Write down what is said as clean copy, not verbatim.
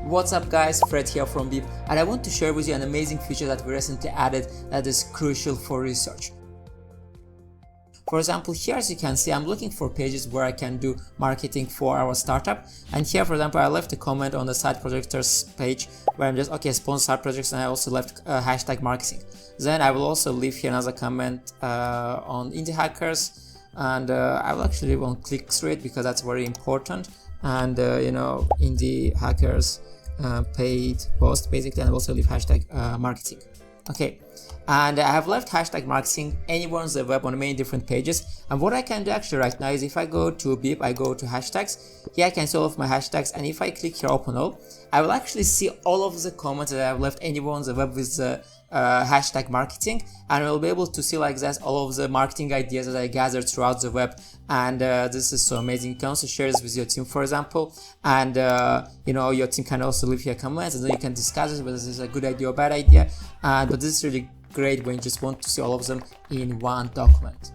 What's up guys, Fred here from Beep, and I want to share with you an amazing feature that we recently added that is crucial for research. For example, here as you can see, I'm looking for pages where I can do marketing for our startup, and here for example I left a comment on the side projectors page where I'm just sponsor side projects, and I also left hashtag marketing. Then I will also leave here another comment on indie hackers, and I will actually won't click through it because that's very important, and indie hackers paid post basically, and also leave hashtag marketing. Okay, and I have left hashtag marketing anywhere on the web on many different pages, and what I can do actually right now is if I go to Beep, I go to hashtags. Here I can see all of my hashtags, and if I click here open all, I will actually see all of the comments that I have left anywhere on the web with the hashtag marketing, and I will be able to see like that all of the marketing ideas that I gathered throughout the web. And this is so amazing. You can also share this with your team, for example, and your team can also leave here comments, and then you can discuss it whether this is a good idea or bad idea. But this is really great when you just want to see all of them in one document.